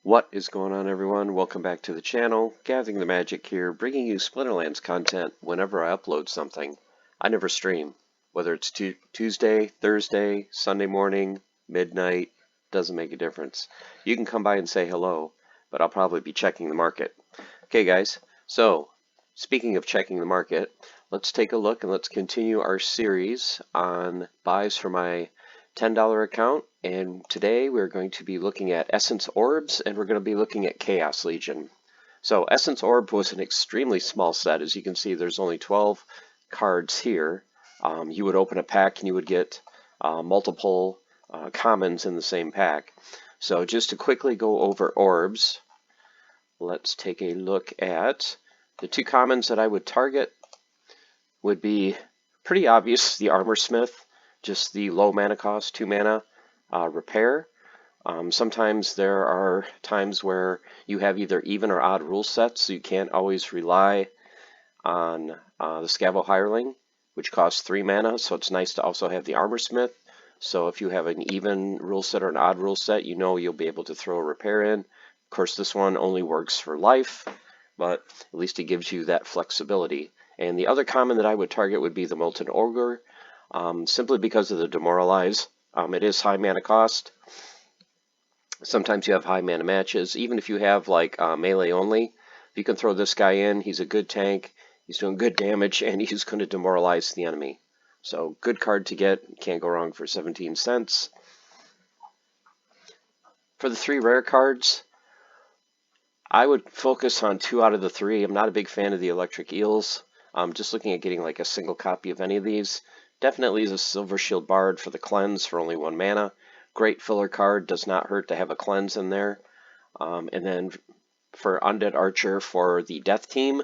What is going on, everyone? Welcome back to the channel. Gathering the Magic here, bringing you Splinterlands content whenever I upload something. I never stream, whether it's Tuesday, Thursday, Sunday morning, midnight, doesn't make a difference. You can come by and say hello, but I'll probably be checking the market. Okay, guys, so speaking of checking the market, let's take a look and let's continue our series on buys for my $10 account, and today we're going to be looking at Essence Orbs, and we're going to be looking at Chaos Legion. So Essence Orb was an extremely small set. As you can see, there's only 12 cards here. You would open a pack and you would get multiple commons in the same pack. So just to quickly go over Orbs, let's take a look at the two commons that I would target. Would be pretty obvious, the Armor Smith, just the low mana cost, 2 mana repair. Sometimes there are times where you have either even or odd rule sets, so you can't always rely on the Scavo Hireling, which costs 3 mana, so it's nice to also have the Armor Smith. So if you have an even rule set or an odd rule set, you know you'll be able to throw a repair in. Of course, this one only works for life, but at least it gives you that flexibility. And the other common that I would target would be the Molten Ogre, simply because of the Demoralize. It is high mana cost. Sometimes you have high mana matches. Even if you have like melee only, you can throw this guy in. He's a good tank. He's doing good damage, and he's going to demoralize the enemy. So good card to get. Can't go wrong for 17 cents. For the 3 rare cards, I would focus on 2 out of the 3. I'm not a big fan of the Electric Eels. I'm just looking at getting like a single copy of any of these. Definitely is a Silver Shield Bard for the cleanse for only 1 mana. Great filler card, does not hurt to have a cleanse in there. And then for Undead Archer for the Death team,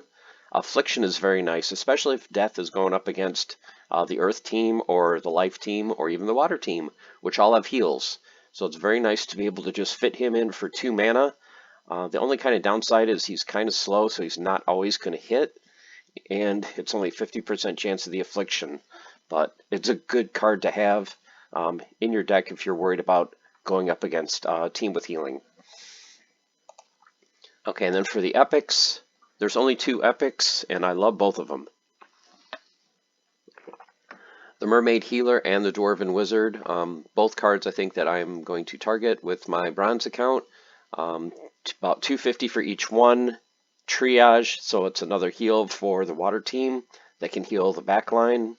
Affliction is very nice, especially if Death is going up against the Earth team or the Life team or even the Water team, which all have heals. So it's very nice to be able to just fit him in for 2 mana. The only kind of downside is he's kind of slow, so he's not always going to hit, and it's only 50% chance of the Affliction. But it's a good card to have in your deck if you're worried about going up against a team with healing. Okay, and then for the epics, there's only 2 epics, and I love both of them. The Mermaid Healer and the Dwarven Wizard, both cards I think that I'm going to target with my bronze account. About $250 for each one. Triage, so it's another heal for the water team that can heal the back line.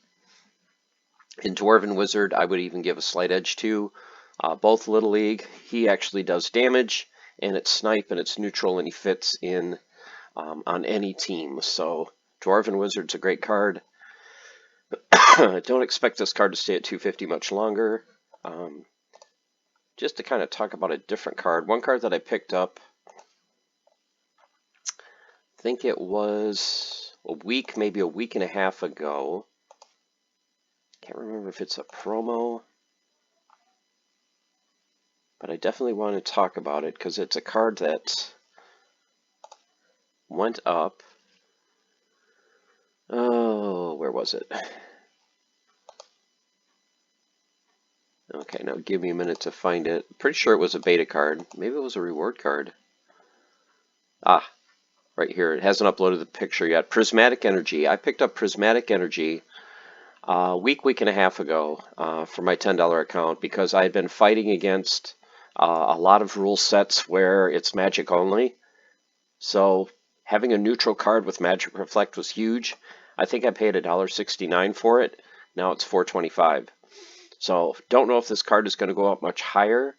In Dwarven Wizard, I would even give a slight edge to. Both Little League, he actually does damage, and it's snipe, and it's neutral, and he fits in on any team. So Dwarven Wizard's a great card. Don't expect this card to stay at $250 much longer. Just to kind of talk about a different card, one card that I picked up, I think it was a week, maybe a week and a half ago. Can't remember if it's a promo, but I definitely want to talk about it because it's a card that went up. Oh, where was it? Okay, now give me a minute to find it. Pretty sure it was a beta card. Maybe it was a reward card. Ah, right here. It hasn't uploaded the picture yet. Prismatic Energy. I picked up Prismatic Energy week and a half ago for my $10 account because I had been fighting against a lot of rule sets where it's magic only. So having a neutral card with Magic Reflect was huge. I think I paid $1.69 for it. Now it's $4.25. So don't know if this card is going to go up much higher,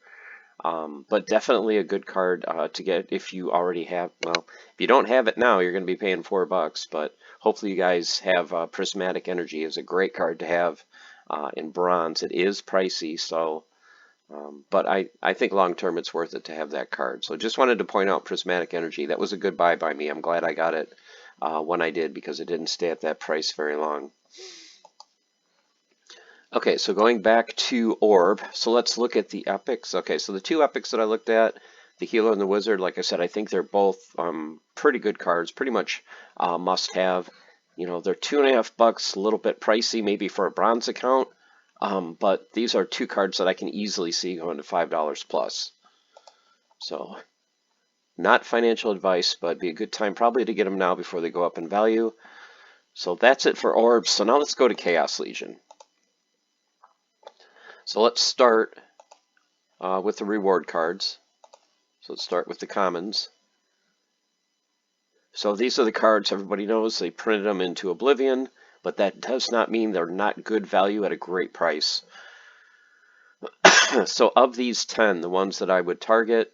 but definitely a good card to get if you already have. Well, if you don't have it now, you're going to be paying $4, but hopefully you guys have Prismatic Energy. Is a great card to have in bronze. It is pricey, so but I think long term it's worth it to have that card. So just wanted to point out Prismatic Energy. That was a good buy by me. I'm glad I got it when I did because it didn't stay at that price very long. Okay, so going back to Orb, so let's look at the epics. Okay, so the 2 epics that I looked at, the Healer and the Wizard, like I said, I think they're both pretty good cards, pretty much must have. You know, they're $2.50, a little bit pricey maybe for a bronze account, but these are 2 cards that I can easily see going to $5 plus. So Not financial advice, but be a good time probably to get them now before they go up in value. So that's it for Orbs. So now let's go to Chaos Legion. So let's start with the reward cards. So let's start with the commons. So these are the cards everybody knows. They printed them into Oblivion, but that does not mean they're not good value at a great price. So of these 10, the ones that I would target,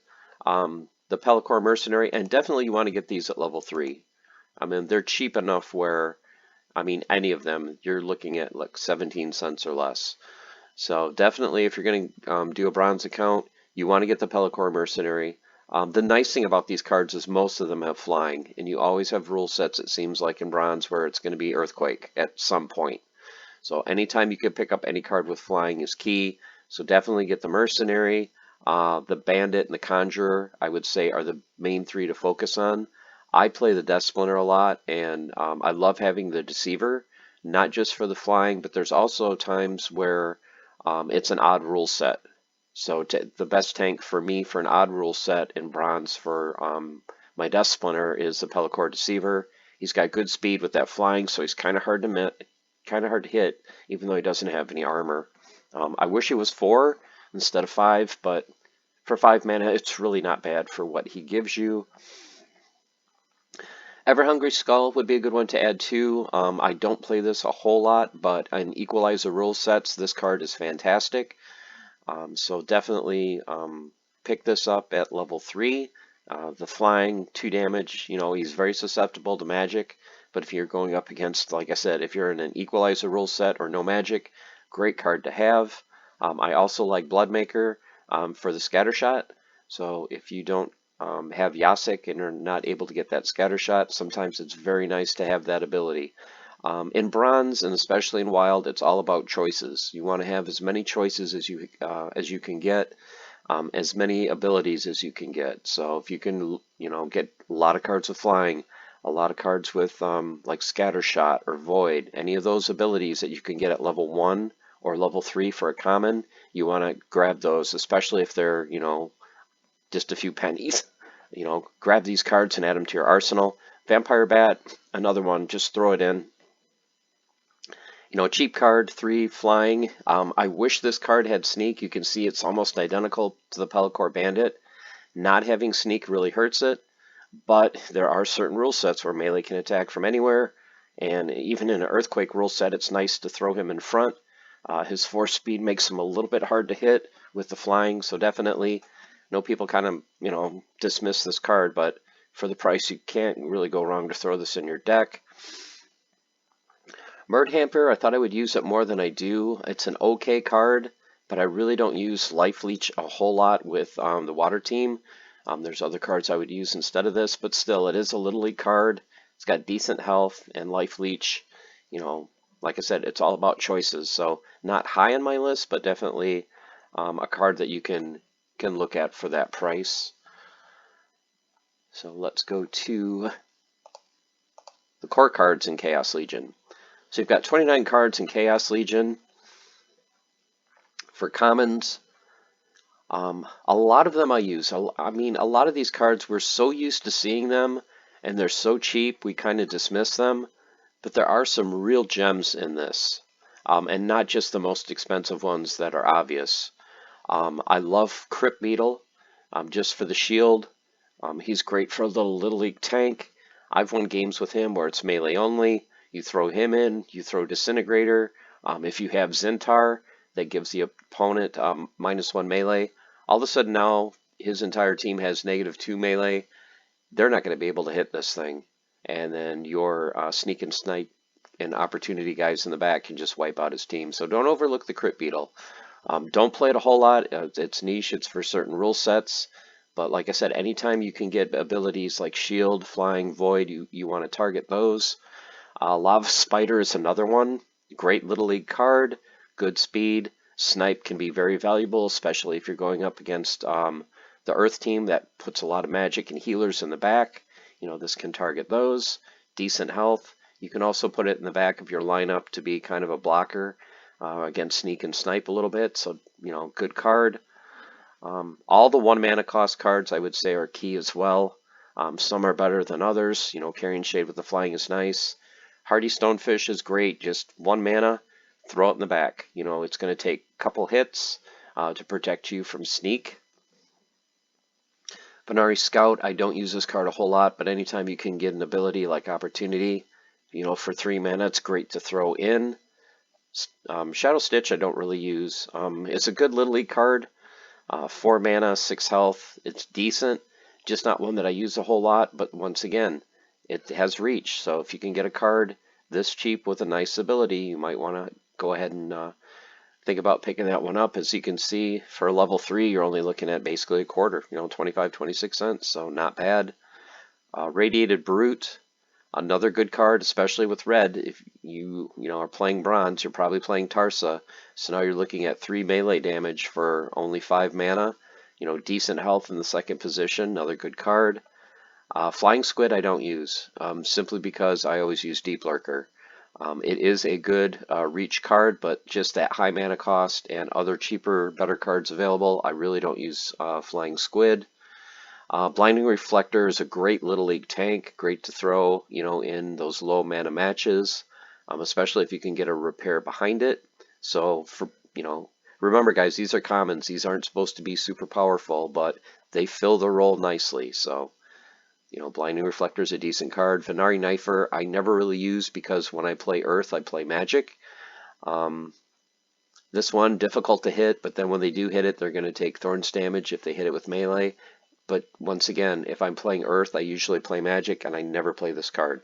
the Pelacor Mercenary, and definitely you want to get these at level 3. I mean, they're cheap enough where, I mean, any of them, you're looking at like 17 cents or less. So definitely if you're going to do a bronze account, you want to get the Pelacor Mercenary. The nice thing about these cards is most of them have flying, and you always have rule sets, it seems like, in bronze where it's going to be Earthquake at some point. So anytime you can pick up any card with flying is key. So definitely get the Mercenary. The Bandit and the Conjurer, I would say, are the main 3 to focus on. I play the Death Splinter a lot, and I love having the Deceiver, not just for the flying, but there's also times where it's an odd rule set. So the best tank for me for an odd rule set in bronze for my Death Splinter is the Pelacor Deceiver. He's got good speed with that flying, so he's kind of hard to hit, even though he doesn't have any armor. I wish it was 4 instead of 5, but for 5 mana, it's really not bad for what he gives you. Everhungry Skull would be a good one to add too. I don't play this a whole lot, but in Equalizer rule sets, this card is fantastic. So definitely pick this up at level 3. The flying, 2 damage, you know, he's very susceptible to magic. But if you're going up against, like I said, if you're in an Equalizer rule set or no magic, great card to have. I also like Bloodmaker for the Scattershot. So if you don't have Yasik and are not able to get that Scattershot, sometimes it's very nice to have that ability. In bronze, and especially in wild, it's all about choices. You want to have as many choices as you can get, as many abilities as you can get. So if you can, you know, get a lot of cards with flying, a lot of cards with like Scattershot or Void, any of those abilities that you can get at level 1 or level 3 for a common, you want to grab those, especially if they're, you know, just a few pennies. You know, grab these cards and add them to your arsenal. Vampire Bat, another one, just throw it in. You know, cheap card, 3 flying. I wish this card had sneak. You can see it's almost identical to the Pelacor Bandit. Not having sneak really hurts it, but there are certain rule sets where melee can attack from anywhere, and even in an Earthquake rule set, it's nice to throw him in front. His force speed makes him a little bit hard to hit with the flying, so definitely, I know people kind of, you know, dismiss this card, but for the price, you can't really go wrong to throw this in your deck. Murd Hamper, I thought I would use it more than I do. It's an okay card, but I really don't use Life Leech a whole lot with the Water Team. There's other cards I would use instead of this, but still, it is a Little League card. It's got decent health and Life Leech. You know, like I said, it's all about choices. So not high on my list, but definitely a card that you can look at for that price. So let's go to the core cards in Chaos Legion. So you've got 29 cards in Chaos Legion. For commons, a lot of them I use. I mean, a lot of these cards, we're so used to seeing them, and they're so cheap, we kind of dismiss them. But there are some real gems in this, and not just the most expensive ones that are obvious. I love Crypt Beetle, just for the shield. He's great for a Little League tank. I've won games with him where it's melee only. You throw him in, you throw Disintegrator. If you have Zintar, that gives the opponent -1 melee. All of a sudden now, his entire team has -2 melee. They're not going to be able to hit this thing. And then your Sneak and Snipe and Opportunity guys in the back can just wipe out his team. So don't overlook the Crypt Beetle. Don't play it a whole lot. It's niche. It's for certain rule sets. But like I said, anytime you can get abilities like Shield, Flying, Void, you want to target those. Lava Spider is another one. Great Little League card. Good speed. Snipe can be very valuable, especially if you're going up against the Earth team that puts a lot of magic and healers in the back. You know, this can target those. Decent health. You can also put it in the back of your lineup to be kind of a blocker against Sneak and Snipe a little bit. So, you know, good card. All the 1 mana cost cards I would say are key as well. Some are better than others. Carrying Shade with the flying is nice. Hardy Stonefish is great. Just 1 mana, throw it in the back. It's going to take a couple hits to protect you from sneak. Venari Scout, I don't use this card a whole lot, but anytime you can get an ability like Opportunity, for 3 mana, it's great to throw in. Shadow Stitch I don't really use. It's a good Little League card. 4 mana, 6 health. It's decent. Just not one that I use a whole lot, but once again, it has reach. So if you can get a card this cheap with a nice ability, you might want to go ahead and think about picking that one up. As you can see, for level 3, you're only looking at basically a quarter, 25, 26 cents, so not bad. Radiated Brute, another good card, especially with red. If you are playing bronze, you're probably playing Tarsa, so now you're looking at 3 melee damage for only 5 mana. Decent health in the second position, another good card. Flying Squid I don't use, simply because I always use Deep Lurker. It is a good reach card, but just that high mana cost and other cheaper, better cards available, I really don't use Flying Squid. Blinding Reflector is a great Little League tank, great to throw, in those low mana matches, especially if you can get a repair behind it. So remember guys, these are commons. These aren't supposed to be super powerful, but they fill the role nicely. So Blinding Reflector is a decent card. Venari Knifer I never really use because when I play Earth, I play Magic. This one, difficult to hit, but then when they do hit it, they're going to take Thorns damage if they hit it with melee. But once again, if I'm playing Earth, I usually play Magic, and I never play this card.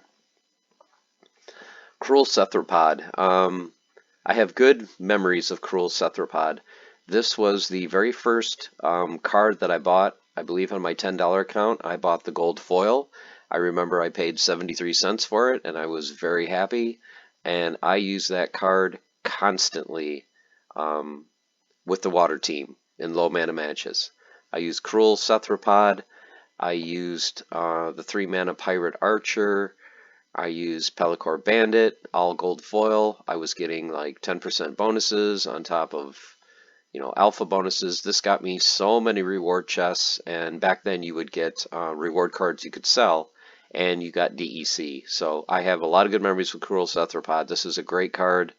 Cruel Cephalopod. I have good memories of Cruel Cephalopod. This was the very first card that I bought. I believe on my $10 account, I bought the gold foil. I remember I paid 73 cents for it, and I was very happy. And I used that card constantly with the water team in low mana matches. I used Cruel Cephalopod. I used the 3 mana Pirate Archer. I used Pellicor Bandit, all gold foil. I was getting like 10% bonuses on top of alpha bonuses. This got me so many reward chests, and back then you would get reward cards you could sell, and you got DEC. So I have a lot of good memories with Cruel Cephalopod. This is a great card.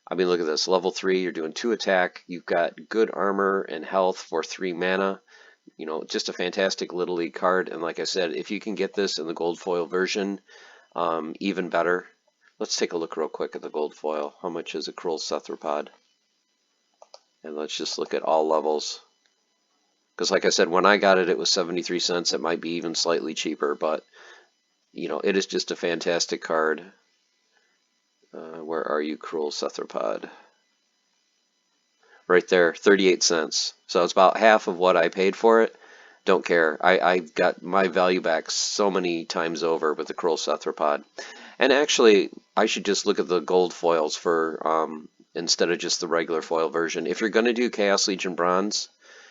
I mean, look at this. Level 3, you're doing 2 attack. You've got good armor and health for 3 mana. Just a fantastic Little League card. And like I said, if you can get this in the gold foil version, even better. Let's take a look real quick at the gold foil. How much is a Cruel Cephalopod? And let's just look at all levels. Because like I said, when I got it, it was 73 cents. It might be even slightly cheaper, but it is just a fantastic card. Where are you, Cruel Cephalopod? Right there, 38 cents. So it's about half of what I paid for it. Don't care. I got my value back so many times over with the Cruel Cephalopod. And actually, I should just look at the gold foils for instead of just the regular foil version. If you're going to do Chaos Legion Bronze,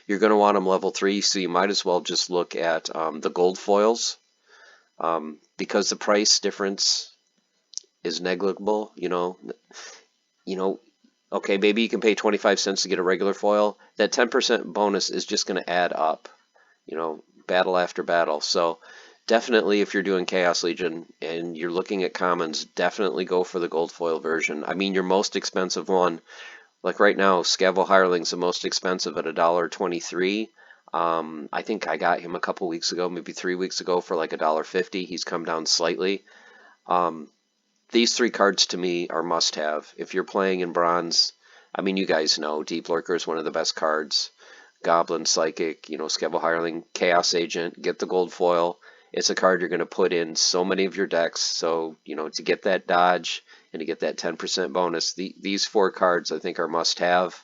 you're going to want them level 3, so you might as well just look at the gold foils, because the price difference is negligible. Okay, maybe you can pay 25 cents to get a regular foil. That 10% bonus is just going to add up, battle after battle. So definitely, if you're doing Chaos Legion and you're looking at commons, definitely go for the gold foil version. I mean, your most expensive one, like right now, Scavo Hireling's the most expensive at $1.23. I think I got him a couple weeks ago, maybe 3 weeks ago, for like $1.50. He's come down slightly. These 3 cards to me are must-have. If you're playing in bronze, I mean, you guys know Deep Lurker is one of the best cards. Goblin, Psychic, Scavo Hireling, Chaos Agent, get the gold foil. It's a card you're going to put in so many of your decks. So, to get that dodge and to get that 10% bonus, these 4 cards I think are must-have.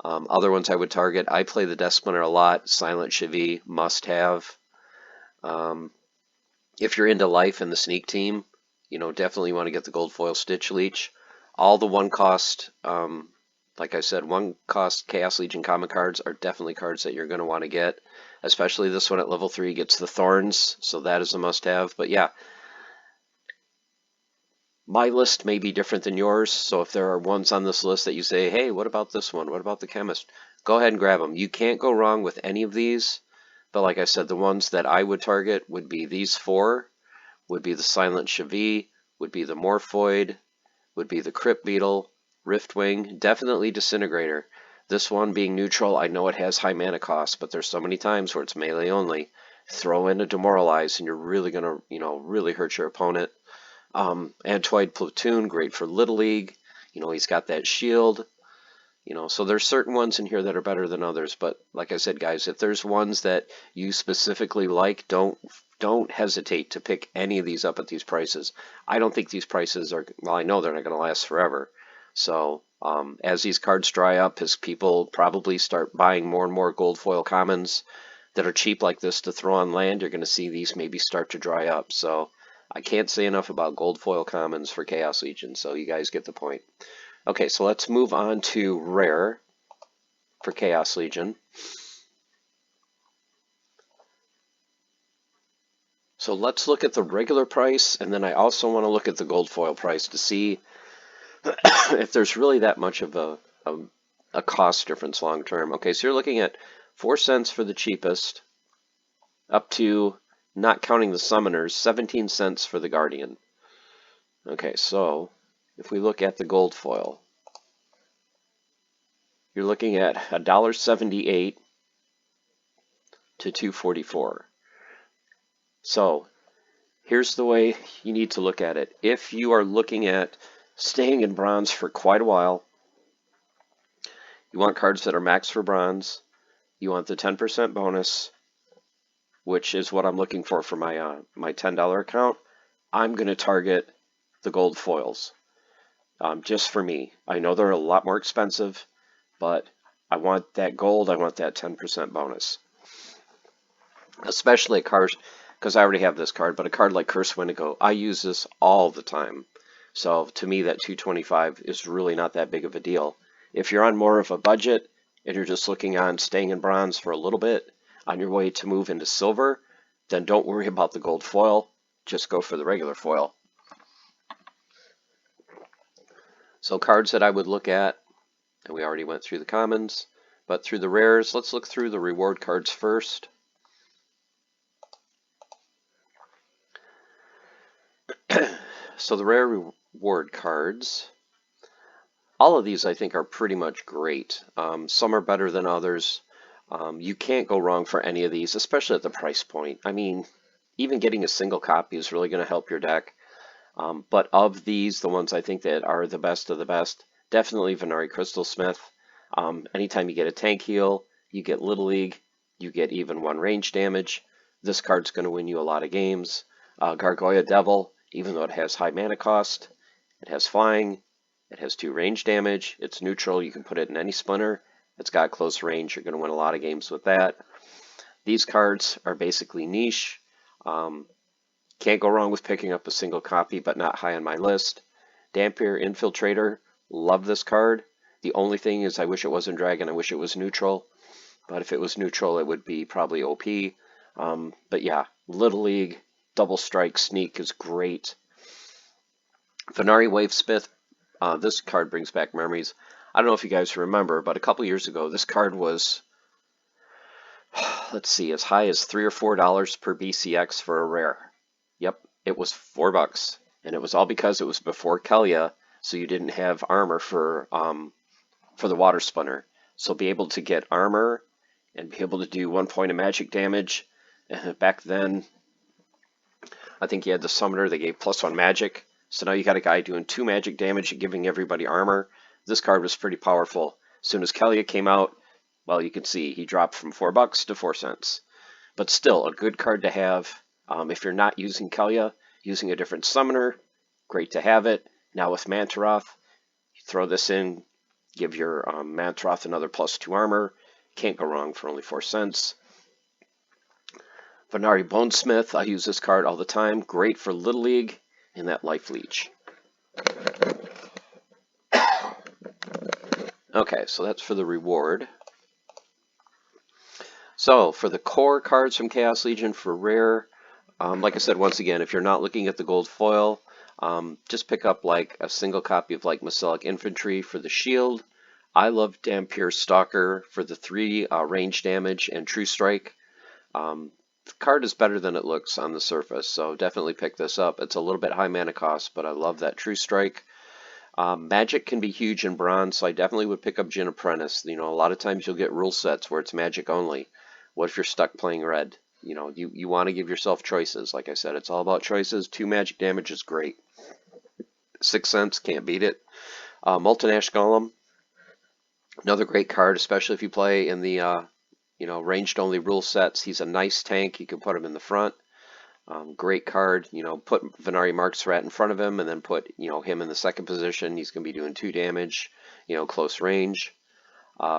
Other ones I would target, I play the Death Splinter a lot. Silent Chevy, must-have. If you're into Life and the Sneak team, definitely want to get the gold foil Stitch Leech. All the one-cost, like I said, one-cost Chaos Legion common cards are definitely cards that you're going to want to get. Especially this one at level 3 gets the Thorns, so that is a must-have. But yeah, my list may be different than yours, so if there are ones on this list that you say, hey, what about this one? What about the Chemist? Go ahead and grab them. You can't go wrong with any of these, But like I said, the ones that I would target would be these four, would be the Silent Chevi, would be the Morphoid, would be the Crypt Beetle, Riftwing, definitely Disintegrator. This one being neutral, I know it has high mana cost, but there's so many times where it's melee only. Throw in a Demoralize and you're really gonna, really hurt your opponent. Antoid Platoon, great for Little League. He's got that shield. So there's certain ones in here that are better than others, but like I said, guys, if there's ones that you specifically like, don't hesitate to pick any of these up at these prices. I don't think these prices are, well, I know they're not going to last forever. So as these cards dry up, as people probably start buying more and more gold foil commons that are cheap like this to throw on land, you're going to see these maybe start to dry up. So I can't say enough about gold foil commons for Chaos Legion, so you guys get the point. Okay, so let's move on to rare for Chaos Legion. So let's look at the regular price, and then I also want to look at the gold foil price to see if there's really that much of a cost difference long term. Okay, so you're looking at 4 cents for the cheapest, up to, not counting the summoners, 17 cents for the Guardian. Okay, so if we look at the gold foil, you're looking at $1.78 to $2.44. So here's the way you need to look at it. If you are looking at staying in bronze for quite a while, you want cards that are max for bronze, you want the 10% bonus, which is what I'm looking for my my $10 account, I'm going to target the gold foils. Just for me. I know they're a lot more expensive, but I want that gold, I want that 10% bonus. Especially a card, because I already have this card, but a card like Curse Wendigo, I use this all the time. So to me, that 225 is really not that big of a deal. If you're on more of a budget and you're just looking on staying in bronze for a little bit on your way to move into silver, then don't worry about the gold foil. Just go for the regular foil. So cards that I would look at, and we already went through the commons, but through the rares, let's look through the reward cards first. So the rare reward cards, all of these I think are pretty much great. Some are better than others. You can't go wrong for any of these, especially at the price point. I mean, even getting a single copy is really going to help your deck. But of these, the ones I think that are the best of the best, definitely Venari Crystalsmith. Anytime you get a tank heal, you get Little League, you get even 1 range damage. This card's going to win you a lot of games. Gargoyle Devil, even though it has high mana cost, it has flying, it has 2 range damage, it's neutral, you can put it in any splinter, it's got close range, you're going to win a lot of games with that. These cards are basically niche. Can't go wrong with picking up a single copy, but not high on my list. Dampier Infiltrator, love this card. The only thing is I wish it wasn't Dragon, I wish it was neutral. But if it was neutral, it would be probably OP. But yeah, Little League, Double Strike, Sneak is great. Venari Wavesmith, this card brings back memories. I don't know if you guys remember, but a couple years ago, this card was, let's see, as high as $3 or $4 per BCX for a rare. Yep, it was $4, and it was all because it was before Kelia, so you didn't have armor for the water splinter. So be able to get armor and be able to do 1 point of magic damage. Back then, I think you had the summoner that gave +1 magic. So now you got a guy doing 2 magic damage and giving everybody armor. This card was pretty powerful. As soon as Kelia came out, well, you can see he dropped from $4 to 4 cents. But still, a good card to have. If you're not using Kelia, using a different summoner, great to have it. Now with Mantaroth, you throw this in, give your Mantaroth another +2 armor. Can't go wrong for only 4 cents. Venari Bonesmith, I use this card all the time. Great for Little League and that Life Leech. Okay, so that's for the reward. So for the core cards from Chaos Legion for rare, like I said, once again, if you're not looking at the gold foil, just pick up like a single copy of like Maselic Infantry for the shield. I love Dampier Stalker for the 3 range damage and True Strike. The card is better than it looks on the surface, so definitely pick this up. It's a little bit high mana cost, but I love that True Strike. Magic can be huge in bronze, so I definitely would pick up Jin Apprentice. You know, a lot of times you'll get rule sets where it's magic only. What if you're stuck playing red? You know, you want to give yourself choices. Like I said, it's all about choices. 2 magic damage is great. 6 cents, can't beat it. Multinash Golem, another great card, especially if you play in the ranged only rule sets. He's a nice tank. You can put him in the front. Great card. You know, put Venari Marksrat in front of him, and then put him in the second position. He's going to be doing 2 damage. Close range.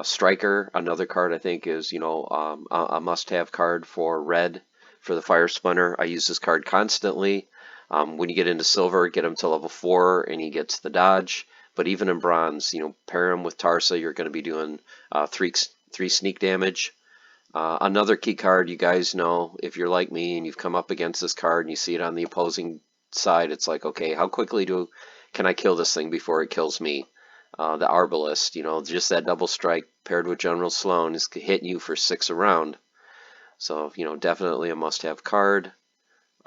Striker, another card I think is a must-have card for red for the Fire Splinter. I use this card constantly. When you get into silver, get him to level 4, and he gets the dodge. But even in bronze, pair him with Tarsa, you're going to be doing 3 sneak damage. Another key card, you guys know, if you're like me and you've come up against this card and you see it on the opposing side, it's like, okay, how quickly can I kill this thing before it kills me? The Arbalist, just that double strike paired with General Sloan is hitting you for 6 around. So, definitely a must-have card.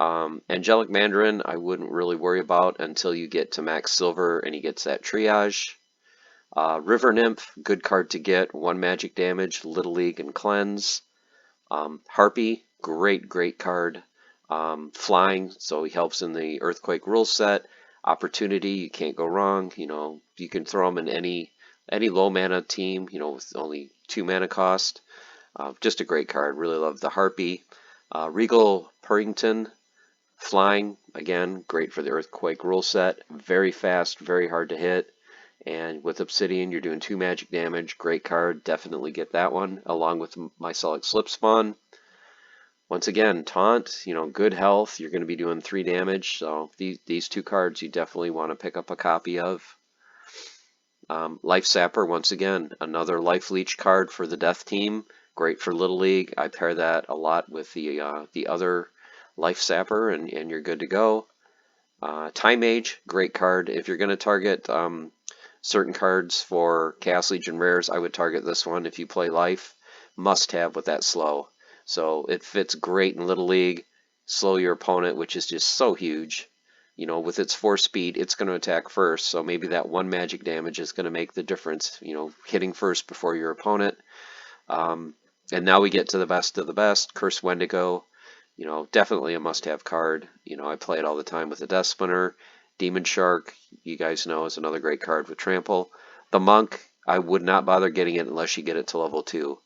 Angelic Mandarin, I wouldn't really worry about until you get to max silver and he gets that triage. River Nymph, good card to get. 1 magic damage, Little League and Cleanse. Harpy, great card. Flying, so he helps in the Earthquake rule set. Opportunity, you can't go wrong. You can throw him in any low mana team, with only 2 mana cost. Just a great card. Really love the Harpy. Regal Purrington, flying, again, great for the Earthquake rule set. Very fast, very hard to hit. And with Obsidian, you're doing 2 magic damage. Great card. Definitely get that one, along with Mycelic Slip Spawn. Once again, Taunt, good health. You're going to be doing 3 damage. So these 2 cards you definitely want to pick up a copy of. Life Sapper, once again, another Life Leech card for the Death Team. Great for Little League. I pair that a lot with the other Life Sapper, and you're good to go. Time Mage, great card. If you're going to target certain cards for Chaos Legion rares, I would target this one if you play Life. Must have with that slow. So it fits great in Little League. Slow your opponent, which is just so huge. With its 4 speed, it's going to attack first, so maybe that 1 magic damage is going to make the difference, hitting first before your opponent. And now we get to the best of the best, Curse Wendigo. Definitely a must-have card. I play it all the time with the Death Splinter. Demon Shark, you guys know, is another great card with Trample. The Monk, I would not bother getting it unless you get it to level 2.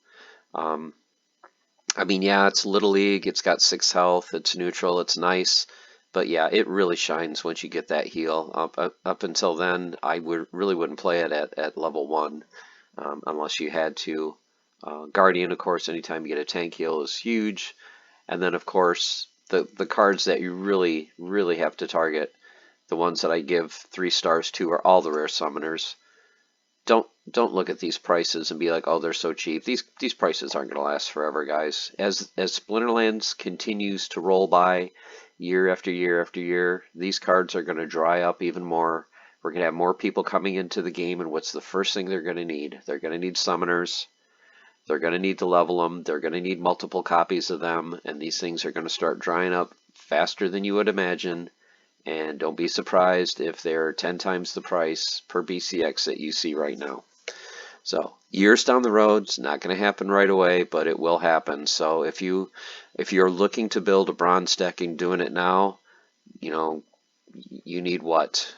Yeah, it's Little League, it's got 6 health, it's neutral, it's nice. But yeah, it really shines once you get that heal. Up until then, I really wouldn't play it at level 1 unless you had to. Guardian, of course, anytime you get a tank heal is huge. And then, of course, the cards that you really have to target, the ones that I give 3 stars to, are all the rare summoners. Don't look at these prices and be like, oh, they're so cheap. These prices aren't going to last forever, guys. As Splinterlands continues to roll by year after year after year, these cards are going to dry up even more. We're going to have more people coming into the game, and what's the first thing they're going to need? They're going to need summoners. They're going to need to level them. They're going to need multiple copies of them, and these things are going to start drying up faster than you would imagine. And don't be surprised if they're 10 times the price per BCX that you see right now. So years down the road, it's not going to happen right away, but it will happen. So if you're looking to build a bronze deck and doing it now, you need what?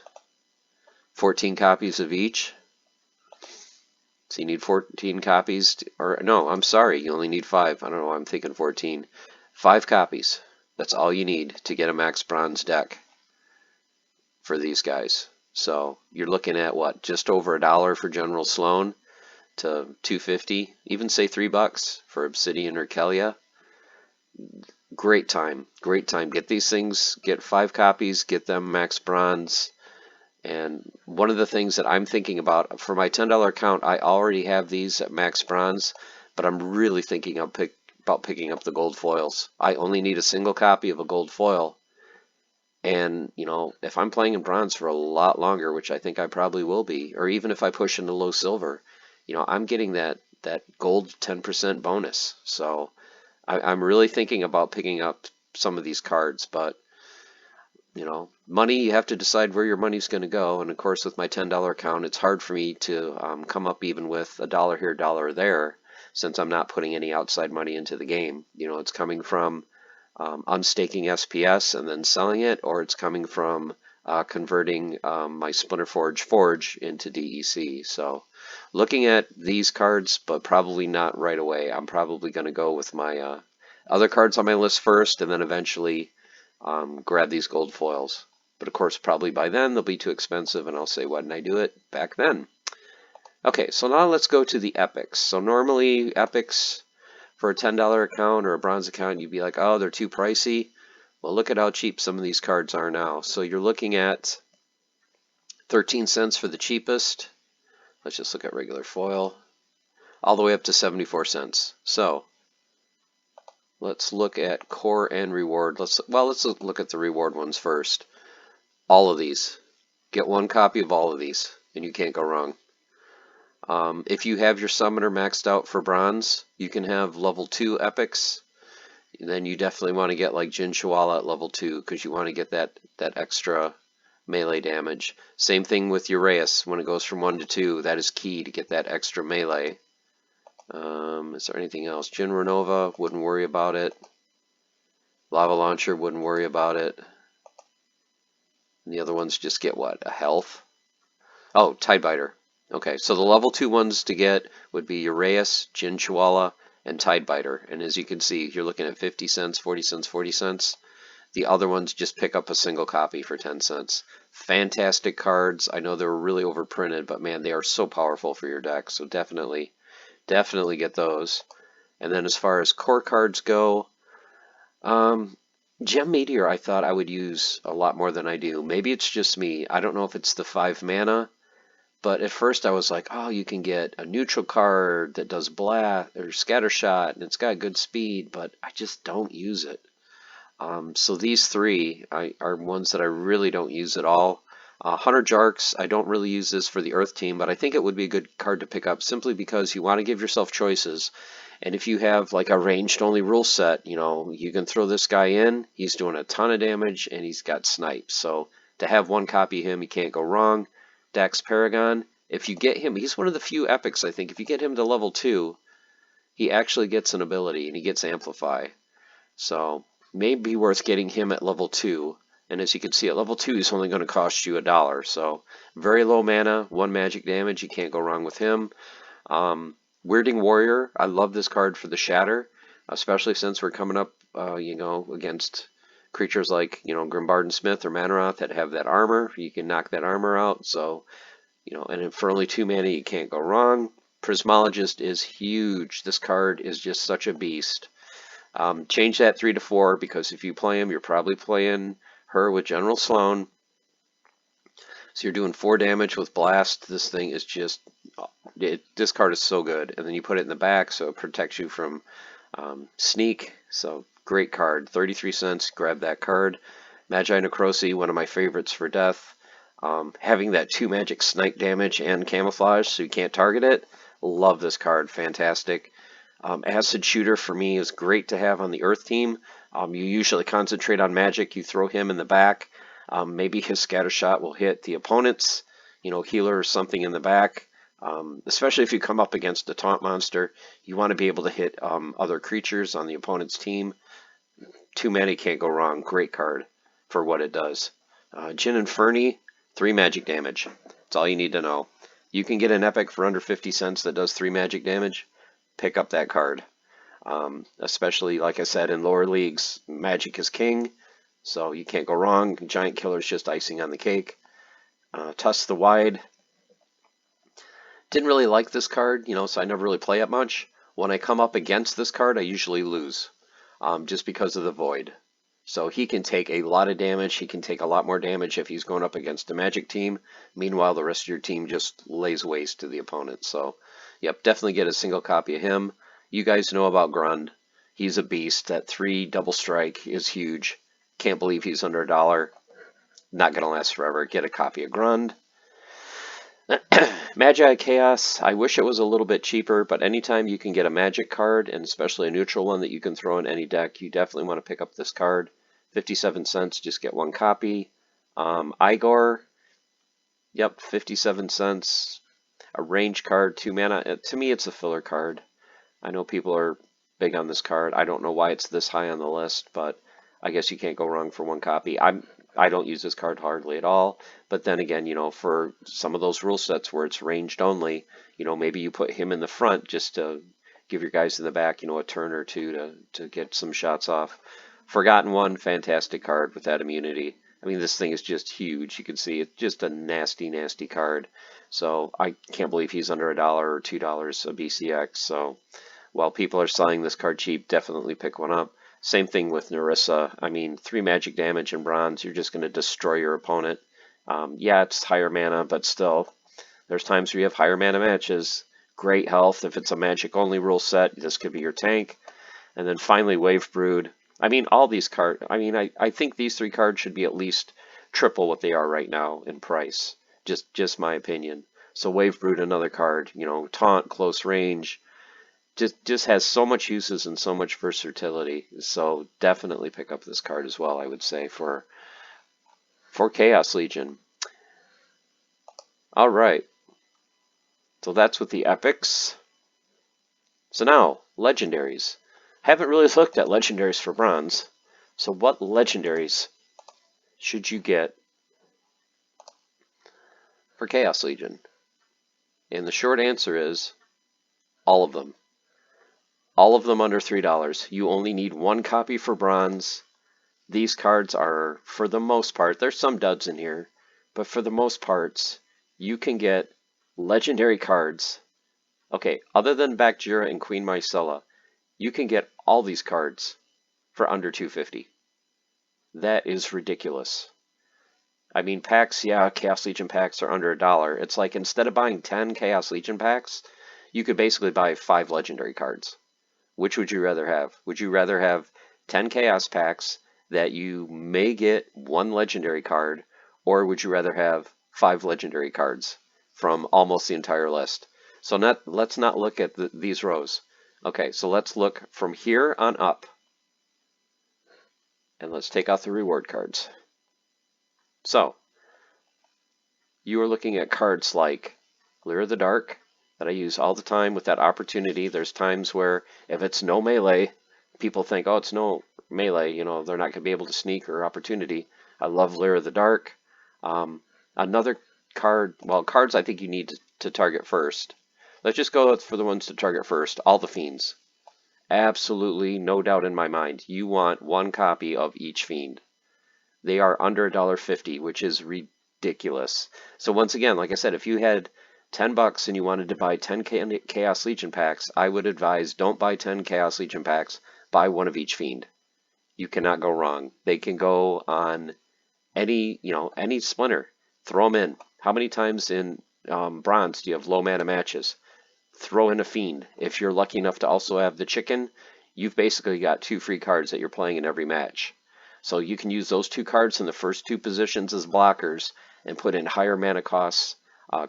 14 copies of each? So you need 14 copies, no, I'm sorry, you only need 5. I don't know why I'm thinking 14. 5 copies. That's all you need to get a max bronze deck for these guys. So you're looking at what? Just over $1 for General Sloan to $2.50, even say $3 for Obsidian or Kelia. Great time. Get these things, get 5 copies, get them max bronze. And one of the things that I'm thinking about, for my $10 account, I already have these at max bronze, but I'm really thinking about picking up the gold foils. I only need a single copy of a gold foil. And, if I'm playing in bronze for a lot longer, which I think I probably will be, or even if I push into low silver, I'm getting that gold 10% bonus. So I'm really thinking about picking up some of these cards, but money, you have to decide where your money's going to go. And of course, with my $10 account, it's hard for me to come up even with a dollar here, dollar there, since I'm not putting any outside money into the game. It's coming from unstaking SPS and then selling it, or it's coming from converting my Splinter Forge into DEC. So looking at these cards, but probably not right away. I'm probably going to go with my other cards on my list first, and then eventually grab these gold foils. But of course, probably by then they'll be too expensive, and I'll say, why didn't I do it back then? Okay, so now let's go to the epics. So normally epics for a $10 account or a bronze account, you'd be like, oh, they're too pricey. Well, look at how cheap some of these cards are now. So you're looking at 13 cents for the cheapest. Let's just look at regular foil, all the way up to 74 cents. So let's look at core and reward. Let's look at the reward ones first. All of these. Get one copy of all of these, and you can't go wrong. If you have your summoner maxed out for bronze, you can have level 2 epics. Then you definitely want to get like Jin Chihuahua at level 2, because you want to get that extra melee damage. Same thing with Uraeus. When it goes from 1 to 2, that is key to get that extra melee. Is there anything else? Jin Renova, wouldn't worry about it. Lava Launcher, wouldn't worry about it. And the other ones just get what? A health? Oh, Tidebiter. Okay, so the level 2 ones to get would be Uraeus, Jin Chihuahua, and Tidebiter. And as you can see, you're looking at 50 cents, 40 cents, 40 cents. The other ones, just pick up a single copy for 10 cents. Fantastic cards. I know they were really overprinted, but man, they are so powerful for your deck. So definitely get those. And then as far as core cards go, Gem Meteor I thought I would use a lot more than I do. Maybe it's just me. I don't know if it's the 5 mana, but at first I was like, oh, you can get a neutral card that does blast or scatter shot, and it's got good speed, but I just don't use it. So these three are ones that I really don't use at all. Hunter Jarks, I don't really use this for the Earth team, but I think it would be a good card to pick up simply because you want to give yourself choices. And if you have like a ranged only rule set, you can throw this guy in, he's doing a ton of damage, and he's got snipe. So to have one copy of him, you can't go wrong. Dax Paragon, if you get him, he's one of the few epics, I think. If you get him to level 2, he actually gets an ability, and he gets Amplify. So may be worth getting him at level 2. And as you can see, at level 2, he's only going to cost you $1. So very low mana, 1 magic damage. You can't go wrong with him. Weirding Warrior, I love this card for the Shatter, especially since we're coming up, against creatures like, Grimbard and Smith or Manaroth that have that armor. You can knock that armor out. So, and for only 2 mana, you can't go wrong. Prismologist is huge. This card is just such a beast. Change that 3 to 4 because if you play him, you're probably playing her with General Sloan. So you're doing 4 damage with Blast. This thing is just, this card is so good. And then you put it in the back so it protects you from Sneak. So great card. 33 cents, grab that card. Magi Necrosi, one of my favorites for death. Having that 2 magic snipe damage and camouflage so you can't target it. Love this card. Fantastic. Acid Shooter for me is great to have on the Earth team. You usually concentrate on magic. You throw him in the back. Maybe his scatter shot will hit the opponent's, healer or something in the back. Especially if you come up against a taunt monster, you want to be able to hit other creatures on the opponent's team. 2 mana can't go wrong. Great card for what it does. Jin Inferni, 3 magic damage. That's all you need to know. You can get an epic for under 50 cents that does 3 magic damage. Pick up that card. Especially, like I said, in lower leagues, magic is king, so you can't go wrong. Giant Killer is just icing on the cake. Tusk the Wide. Didn't really like this card, so I never really play it much. When I come up against this card, I usually lose, just because of the Void. So he can take a lot of damage. He can take a lot more damage if he's going up against a magic team. Meanwhile, the rest of your team just lays waste to the opponent. So, yep, definitely get a single copy of him. You guys know about Grund. He's a beast. That 3 double strike is huge. Can't believe he's under $1. Not going to last forever. Get a copy of Grund. Magi Chaos, I wish it was a little bit cheaper, but anytime you can get a magic card, and especially a neutral one that you can throw in any deck, you definitely want to pick up this card. 57 cents, just get one copy. Igor, yep, 57 cents. A range card, 2 mana. To me, it's a filler card. I know people are big on this card. I don't know why it's this high on the list, but I guess you can't go wrong for one copy. I don't use this card hardly at all, but then again, for some of those rule sets where it's ranged only, maybe you put him in the front just to give your guys in the back, a turn or two to get some shots off. Forgotten One, fantastic card with that immunity. I mean, this thing is just huge. You can see it's just a nasty, nasty card. So I can't believe he's under $1 or $2 a BCX. So while people are selling this card cheap, definitely pick one up. Same thing with Narissa. I mean, 3 magic damage in bronze, you're just going to destroy your opponent. Yeah, it's higher mana, but still, there's times where you have higher mana matches. Great health. If it's a magic only rule set, this could be your tank. And then finally, Wave Brood. I mean, all these cards, I think these 3 cards should be at least triple what they are right now in price. Just my opinion. So Wave Brood, another card, taunt, close range, just has so much uses and so much versatility. So definitely pick up this card as well, I would say, for Chaos Legion. All right. So that's with the epics. So now, legendaries. Haven't really looked at legendaries for bronze. So what legendaries should you get for Chaos Legion? And the short answer is all of them. All of them under $3. You only need one copy for bronze. These cards are, for the most part, there's some duds in here, but for the most parts, you can get legendary cards. Okay, other than Bakjira and Queen Mycella, you can get all these cards for under $250. That is ridiculous. I mean, packs, yeah, Chaos Legion packs are under $1. It's like instead of buying 10 Chaos Legion packs, you could basically buy 5 legendary cards. Which would you rather have? Would you rather have 10 Chaos packs that you may get 1 legendary card, or would you rather have 5 legendary cards from almost the entire list? So let's not look at these rows. Okay, so let's look from here on up. And let's take out the reward cards. So, you are looking at cards like Lyra the Dark, that I use all the time with that opportunity. There's times where if it's no melee, people think, oh, it's no melee, they're not going to be able to sneak or opportunity. I love Lyra the Dark. Another card, well, cards I think you need to target first. Let's just go for the ones to target first. All the Fiends. Absolutely no doubt in my mind. You want 1 copy of each Fiend. They are under $1.50, which is ridiculous. So once again, like I said, if you had $10 and you wanted to buy 10 Chaos Legion packs, I would advise don't buy 10 Chaos Legion packs, buy 1 of each Fiend. You cannot go wrong. They can go on any Splinter. Throw them in. How many times in Bronze do you have low mana matches? Throw in a Fiend. If you're lucky enough to also have the Chicken, you've basically got 2 free cards that you're playing in every match. So you can use those 2 cards in the first 2 positions as blockers and put in higher mana costs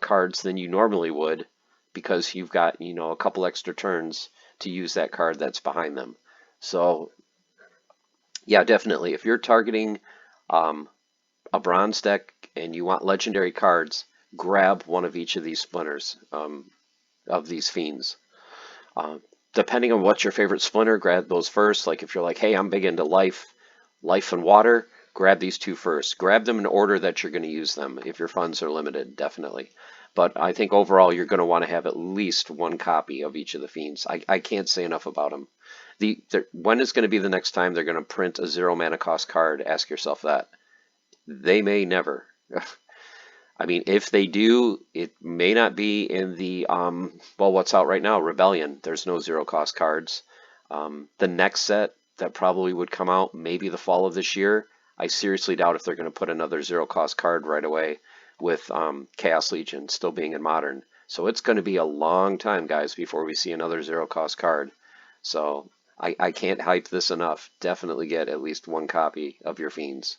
cards than you normally would, because you've got a couple extra turns to use that card that's behind them. So yeah, definitely if you're targeting a bronze deck and you want legendary cards, grab 1 of each of these splinters of these Fiends. Depending on what's your favorite splinter, grab those first. Like if you're like, hey, I'm big into life and water, grab these 2 first. Grab them in order that you're going to use them if your funds are limited, definitely. But I think overall you're going to want to have at least 1 copy of each of the Fiends. I can't say enough about them. When is going to be the next time they're going to print a 0 mana cost card? Ask yourself that. They may never. I mean, if they do, it may not be in the, well, what's out right now, Rebellion. There's no 0 cost cards. The next set that probably would come out maybe the fall of this year. I seriously doubt if they're going to put another 0 cost card right away with Chaos Legion still being in Modern. So it's going to be a long time, guys, before we see another 0 cost card. So I can't hype this enough. Definitely get at least 1 copy of your Fiends.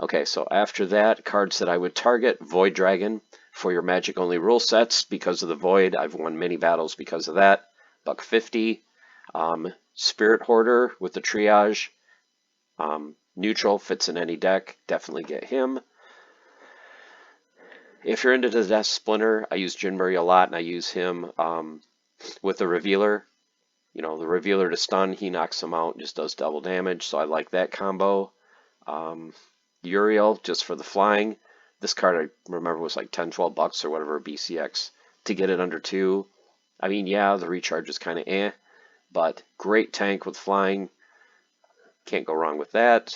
Okay, so after that, cards that I would target, Void Dragon for your Magic only rule sets. Because of the Void, I've won many battles because of that. $1.50. Spirit Hoarder with the Triage. Neutral, fits in any deck. Definitely get him. If you're into the Death Splinter, I use Jinmuri a lot, and I use him with the Revealer. You know, the Revealer to stun, he knocks him out and just does double damage, so I like that combo. Uriel, just for the flying. This card, I remember, was like 10, 12 bucks or whatever, BCX. To get it under 2. I mean, yeah, the recharge is kind of but great tank with flying. Can't go wrong with that.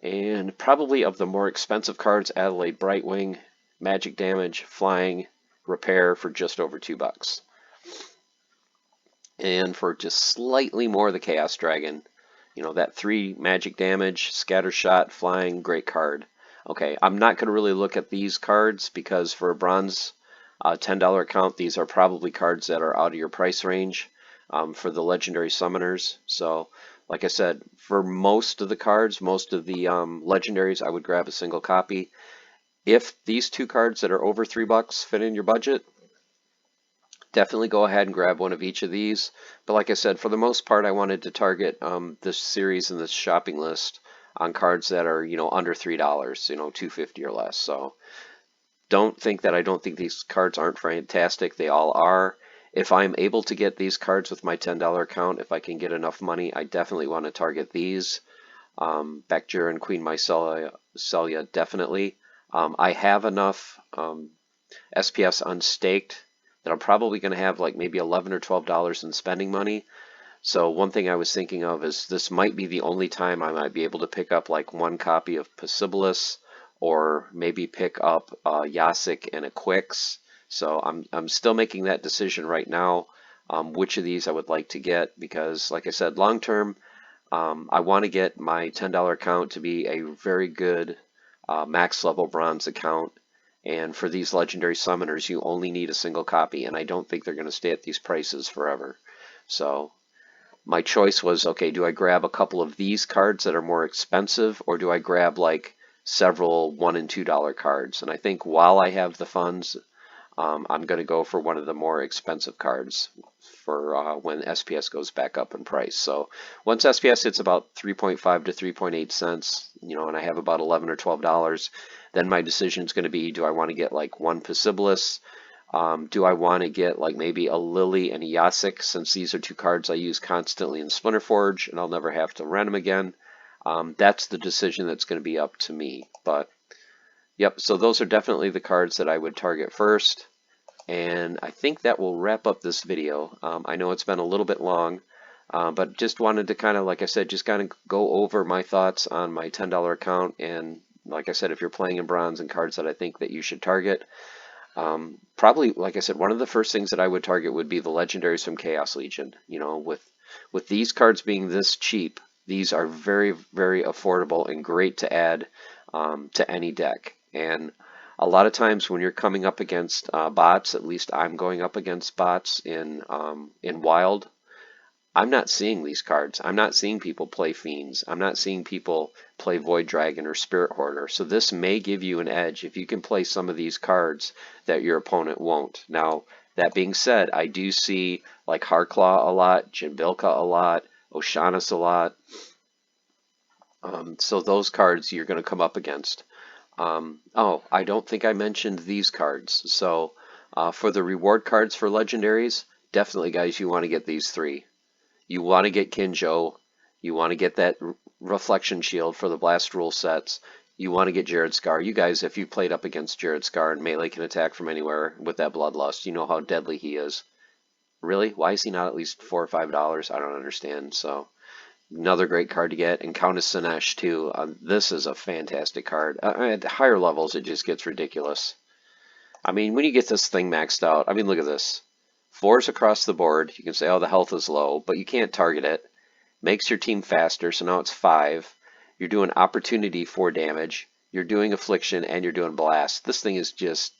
And probably of the more expensive cards, Adelaide Brightwing, magic damage, flying, repair for just over $2. And for just slightly more, the Chaos Dragon. You know, that 3 magic damage, scatter shot, flying, great card. Okay, I'm not going to really look at these cards because for a bronze $10 account, these are probably cards that are out of your price range for the legendary summoners. So, like I said, for most of the cards, most of the legendaries, I would grab a single copy. If these 2 cards that are over $3 fit in your budget, definitely go ahead and grab one of each of these. But like I said, for the most part, I wanted to target this series and this shopping list on cards that are, you know, under $3, you know, $2.50 or less. So don't think that I don't think these cards aren't fantastic. They all are. If I'm able to get these cards with my $10 account, if I can get enough money, I definitely want to target these. Becjer and Queen Mycelia, definitely. I have enough SPS unstaked that I'm probably going to have like maybe $11 or $12 in spending money. So one thing I was thinking of is this might be the only time I might be able to pick up like 1 copy of Possibilis, or maybe pick up Yasik and a Quix. So I'm still making that decision right now, which of these I would like to get, because like I said, long term, I want to get my $10 account to be a very good max level bronze account. And for these legendary summoners, you only need a single copy, and I don't think they're going to stay at these prices forever. So my choice was, okay, do I grab a couple of these cards that are more expensive, or do I grab like several $1 and $2 cards? And I think while I have the funds, I'm going to go for one of the more expensive cards for when SPS goes back up in price. So once SPS hits about 3.5 to 3.8 cents, you know, and I have about $11 or $12, then my decision is going to be, do I want to get like 1 Possibilis? Do I want to get like maybe a Lily and a Yasik, since these are 2 cards I use constantly in Splinterforge and I'll never have to rent them again? That's the decision that's going to be up to me. But yep, so those are definitely the cards that I would target first. And I think that will wrap up this video. I know it's been a little bit long, but just wanted to kind of, like I said, just kind of go over my thoughts on my $10 account. And like I said, if you're playing in bronze, and cards that I think that you should target. Probably, like I said, one of the first things that I would target would be the legendaries from Chaos Legion. You know, with these cards being this cheap, these are very, very affordable and great to add to any deck. And a lot of times when you're coming up against bots, at least I'm going up against bots in Wild, I'm not seeing these cards. I'm not seeing people play Fiends. I'm not seeing people play Void Dragon or Spirit Hoarder. So this may give you an edge if you can play some of these cards that your opponent won't. Now, that being said, I do see like Harclaw a lot, Jimbilka a lot, Oshanis a lot. So those cards you're going to come up against. Oh, I don't think I mentioned these cards. So for the reward cards for legendaries, definitely, guys, you want to get these 3. You want to get Kinjo. You want to get that Reflection Shield for the Blast Rule sets. You want to get Jared Scar. You guys, if you played up against Jared Scar and melee can attack from anywhere with that Bloodlust, you know how deadly he is. Really? Why is he not at least $4 or $5? I don't understand. So another great card to get. And Countess Sinesh too. This is a fantastic card. At higher levels, it just gets ridiculous. I mean, when you get this thing maxed out, I mean, look at this. 4s across the board. You can say, oh, the health is low, but you can't target it. Makes your team faster, so now it's 5. You're doing opportunity 4 damage. You're doing affliction, and you're doing blast. This thing is just...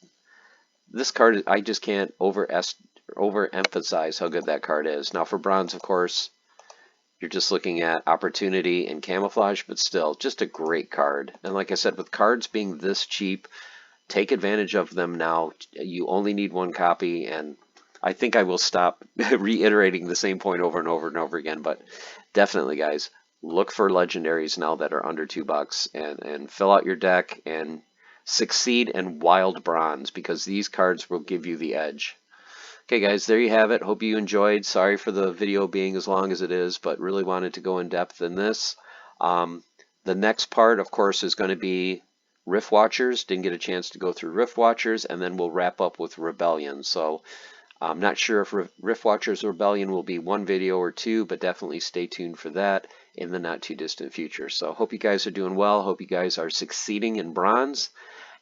This card, I just can't overemphasize how good that card is. Now for bronze, of course, you're just looking at opportunity and camouflage, but still, just a great card. And like I said, with cards being this cheap, take advantage of them now. You only need one copy, and I think I will stop reiterating the same point over and over and over again, but definitely, guys, look for legendaries now that are under $2 and fill out your deck and succeed in wild bronze, because these cards will give you the edge. Okay, guys, there you have it. Hope you enjoyed. Sorry for the video being as long as it is, but really wanted to go in depth in this. The next part, of course, is going to be Rift Watchers. Didn't get a chance to go through Rift Watchers, and then we'll wrap up with Rebellion. So I'm not sure if Rift Watchers Rebellion will be one video or two, but definitely stay tuned for that in the not too distant future. So hope you guys are doing well. Hope you guys are succeeding in bronze,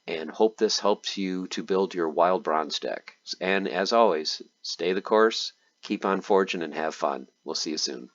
and hope this helps you to build your wild bronze deck. And as always, stay the course, keep on forging, and have fun. We'll see you soon.